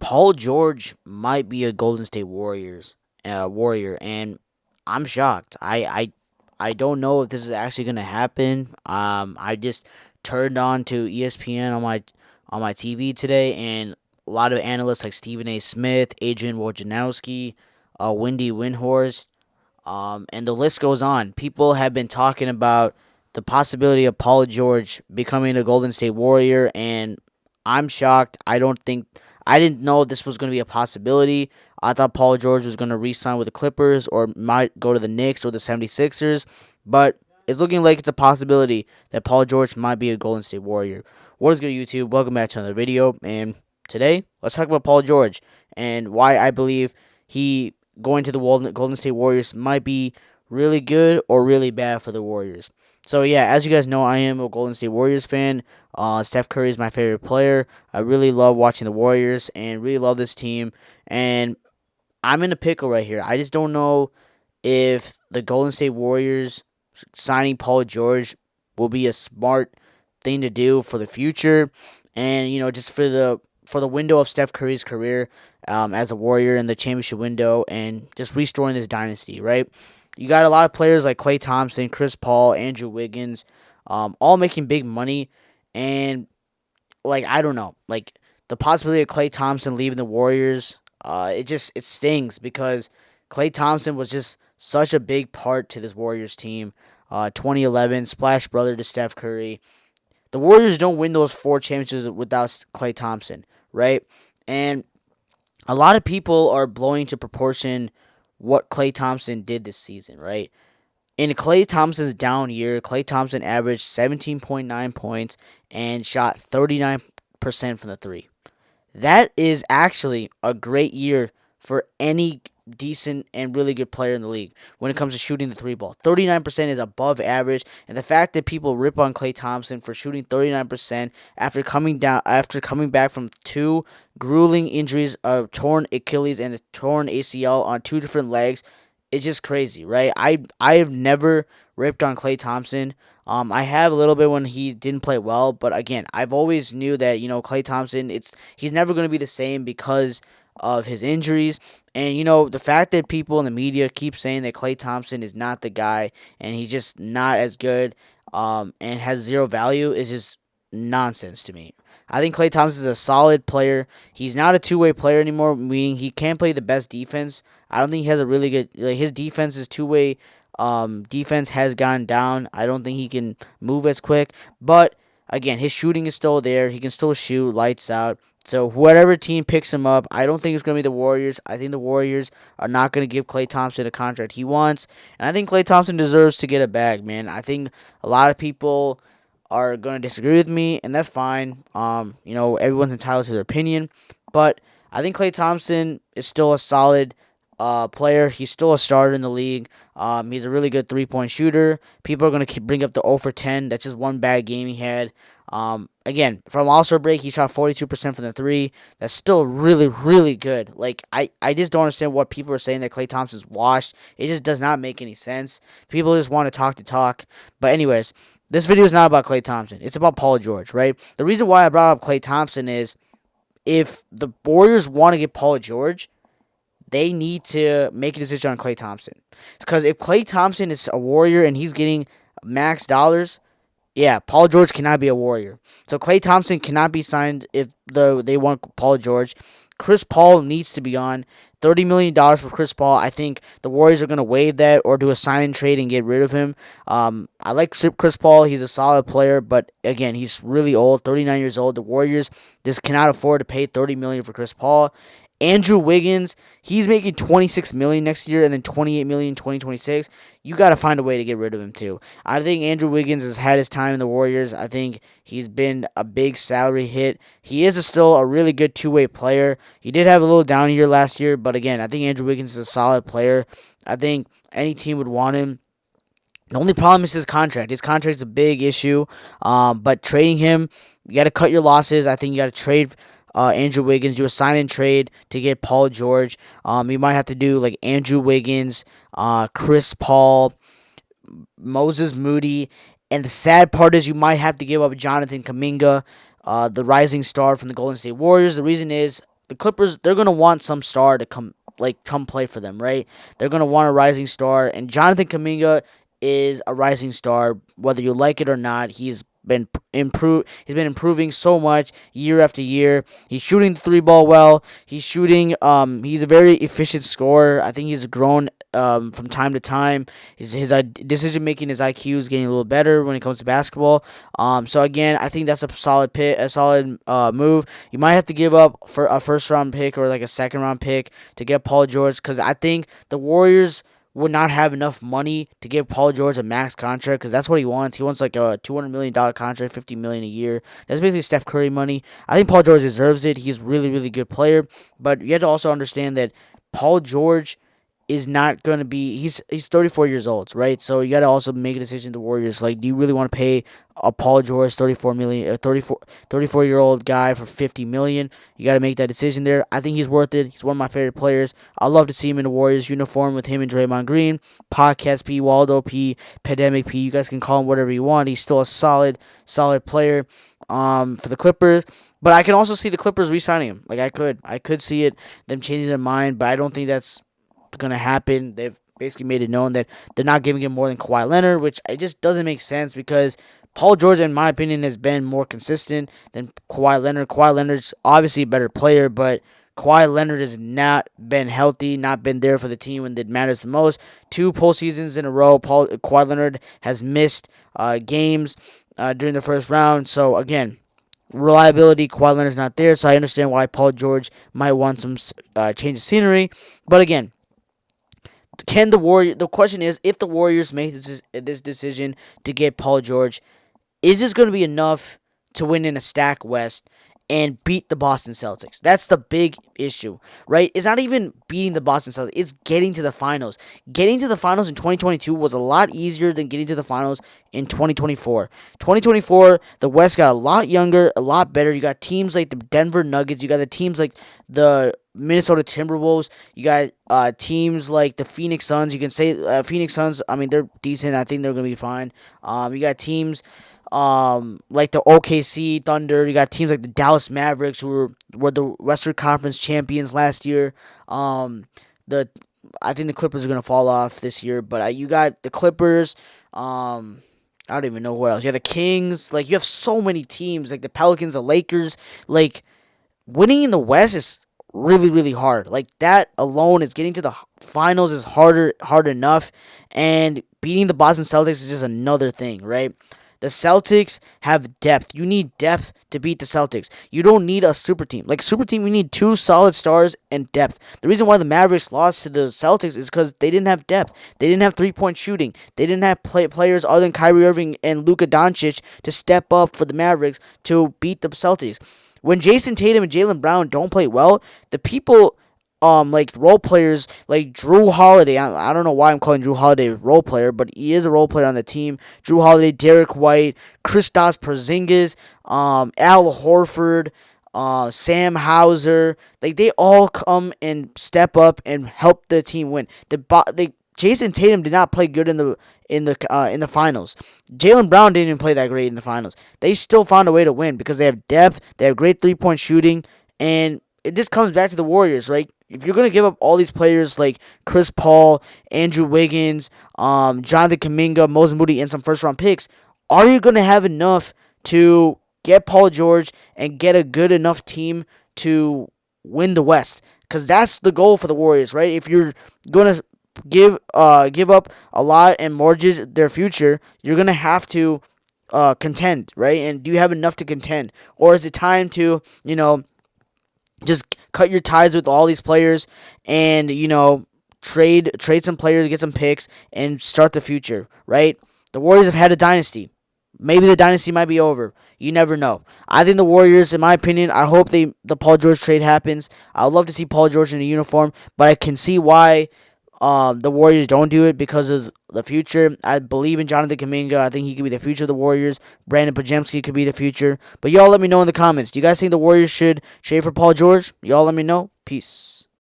Paul George might be a Golden State Warrior, and I'm shocked. I don't know if this is actually gonna happen. I just turned on to ESPN on my TV today, and a lot of analysts like Stephen A. Smith, Adrian Wojnarowski, Wendy Windhorst, and the list goes on. People have been talking about the possibility of Paul George becoming a Golden State Warrior, and I'm shocked. I didn't know this was going to be a possibility. I thought Paul George was going to re-sign with the Clippers or might go to the Knicks or the 76ers, but it's looking like it's a possibility that Paul George might be a Golden State Warrior. What is good, YouTube? Welcome back to another video, and today let's talk about Paul George and why I believe he going to the Golden State Warriors might be really good or really bad for the Warriors. So yeah, as you guys know, I am a Golden State Warriors fan. Steph Curry is my favorite player. I really love watching the Warriors and really love this team. And I'm in a pickle right here. I just don't know if the Golden State Warriors signing Paul George will be a smart thing to do for the future, and just for the window of Steph Curry's career as a Warrior in the championship window, and just restoring this dynasty. Right, you got a lot of players like Klay Thompson, Chris Paul, Andrew Wiggins, all making big money, and like I don't know, like the possibility of Klay Thompson leaving the Warriors, it stings because Klay Thompson was just such a big part to this Warriors team. 2011 splash brother to Steph Curry. The Warriors don't win those four championships without Klay Thompson, right? And a lot of people are blowing to proportion what Klay Thompson did this season, right? In Klay Thompson's down year, Klay Thompson averaged 17.9 points and shot 39% from the three. That is actually a great year for any decent and really good player in the league when it comes to shooting the three ball. 39% is above average, and the fact that people rip on Klay Thompson for shooting 39% after coming back from two grueling injuries, a torn Achilles and a torn ACL on two different legs, it's just crazy, right? I have never ripped on Klay Thompson. I have a little bit when he didn't play well, but again, I've always knew that Klay Thompson, he's never going to be the same because of his injuries, and the fact that people in the media keep saying that Klay Thompson is not the guy and he's just not as good, and has zero value is just nonsense to me. I think Klay Thompson is a solid player. He's not a two-way player anymore, meaning he can't play the best defense. I don't think he has a really good his defense is two-way. Defense has gone down. I don't think he can move as quick, but again, his shooting is still there. He can still shoot lights out. So whatever team picks him up, I don't think it's going to be the Warriors. I think the Warriors are not going to give Klay Thompson a contract he wants, and I think Klay Thompson deserves to get a bag, man. I think a lot of people are going to disagree with me, and that's fine. Everyone's entitled to their opinion, but I think Klay Thompson is still a solid player. He's still a starter in the league. He's a really good three-point shooter. People are going to bring up the 0 for 10. That's just one bad game he had. Again, from All-Star break, he shot 42% from the three. That's still really, really good. Like, I just don't understand what people are saying that Klay Thompson's washed. It just does not make any sense. People just want to talk. But anyways, this video is not about Klay Thompson. It's about Paul George, right? The reason why I brought up Klay Thompson is if the Warriors want to get Paul George, they need to make a decision on Klay Thompson. Because if Klay Thompson is a Warrior and he's getting max dollars, yeah, Paul George cannot be a Warrior. So Klay Thompson cannot be signed if they want Paul George. Chris Paul needs to be on. $30 million for Chris Paul. I think the Warriors are going to waive that or do a sign and trade and get rid of him. I like Chris Paul. He's a solid player, but again, he's really old, 39 years old. The Warriors just cannot afford to pay $30 million for Chris Paul. Andrew Wiggins, he's making $26 million next year and then $28 million in 2026. You got to find a way to get rid of him too. I think Andrew Wiggins has had his time in the Warriors. I think he's been a big salary hit. He is still a really good two-way player. He did have a little down year last year, but again, I think Andrew Wiggins is a solid player. I think any team would want him. The only problem is his contract. His contract is a big issue. But trading him, you got to cut your losses. I think you got to trade Andrew Wiggins, do a sign and trade to get Paul George. You might have to do like Andrew Wiggins, Chris Paul, Moses Moody, and the sad part is you might have to give up Jonathan Kuminga, the rising star from the Golden State Warriors. The reason is the Clippers, they're gonna want some star to come play for them, right? They're gonna want a rising star, and Jonathan Kaminga is a rising star, whether you like it or not. He's been improving so much year after year. He's shooting the three ball well. He's a very efficient scorer. I think he's grown from time to time. His decision making, his IQ is getting a little better when it comes to basketball. So again, I think that's a solid move. You might have to give up for a first round pick or like a second round pick to get Paul George, because I think the Warriors would not have enough money to give Paul George a max contract, because that's what he wants. He wants like a $200 million contract, $50 million a year. That's basically Steph Curry money. I think Paul George deserves it. He's a really, really good player, but you have to also understand that Paul George is not going to be he's 34 years old, right? So you got to also make a decision, the Warriors, like, do you really want to pay a Paul George 34-year-old guy for 50 million? You got to make that decision there. I think he's worth it. He's one of my favorite players. I'd love to see him in the Warriors uniform with him and Draymond Green. Podcast P, Waldo P, Pandemic P, you guys can call him whatever you want. He's still a solid player for the Clippers. But I can also see the Clippers re-signing him. Like, I could see them changing their mind, but I don't think that's gonna happen. They've basically made it known that they're not giving him more than Kawhi Leonard, which it just doesn't make sense, because Paul George, in my opinion, has been more consistent than Kawhi Leonard. Kawhi Leonard's obviously a better player, but Kawhi Leonard has not been healthy, not been there for the team when it matters the most. 2 postseasons in a row, Kawhi Leonard has missed games during the first round. So again, reliability, Kawhi Leonard's not there. So I understand why Paul George might want some change of scenery. But again, the question is, if the Warriors make this decision to get Paul George, is this going to be enough to win in a stack West and beat the Boston Celtics? That's the big issue, right? It's not even beating the Boston Celtics. It's getting to the finals. Getting to the finals in 2022 was a lot easier than getting to the finals in 2024. 2024, the West got a lot younger, a lot better. You got teams like the Denver Nuggets. You got the teams like the Minnesota Timberwolves. You got teams like the Phoenix Suns. You can say Phoenix Suns, I mean, they're decent. I think they're going to be fine. You got teams like the OKC Thunder. You got teams like the Dallas Mavericks, who were the Western Conference champions last year. I think the Clippers are gonna fall off this year, but you got the Clippers. I don't even know what else. You have the Kings. Like, you have so many teams, like the Pelicans, the Lakers. Like, winning in the West is really, really hard. Like, that alone is getting to the finals is hard enough, and beating the Boston Celtics is just another thing, right? The Celtics have depth. You need depth to beat the Celtics. You don't need a super team. Like, super team, you need 2 solid stars and depth. The reason why the Mavericks lost to the Celtics is because they didn't have depth. They didn't have 3-point shooting. They didn't have players other than Kyrie Irving and Luka Doncic to step up for the Mavericks to beat the Celtics. When Jason Tatum and Jaylen Brown don't play well, the people like role players like Drew Holiday. I don't know why I'm calling Drew Holiday a role player, but he is a role player on the team. Drew Holiday, Derek White, Kristaps Porzingis, Al Horford, Sam Hauser. Like, they all come and step up and help the team win. Jason Tatum did not play good in the finals. Jaylen Brown didn't even play that great in the finals. They still found a way to win because they have depth. They have great 3-point shooting, and it just comes back to the Warriors, right? If you're going to give up all these players like Chris Paul, Andrew Wiggins, Jonathan Kuminga, Moses Moody, and some first-round picks, are you going to have enough to get Paul George and get a good enough team to win the West? Because that's the goal for the Warriors, right? If you're going to give up a lot and mortgage their future, you're going to have to contend, right? And do you have enough to contend? Or is it time to, just cut your ties with all these players and, trade some players, get some picks, and start the future, right? The Warriors have had a dynasty. Maybe the dynasty might be over. You never know. I think the Warriors, in my opinion, I hope the Paul George trade happens. I would love to see Paul George in a uniform, but I can see why the Warriors don't do it, because of the future. I believe in Jonathan Kuminga. I think he could be the future of the Warriors. Brandon Pajemski could be the future. But y'all let me know in the comments. Do you guys think the Warriors should trade for Paul George? Y'all let me know. Peace.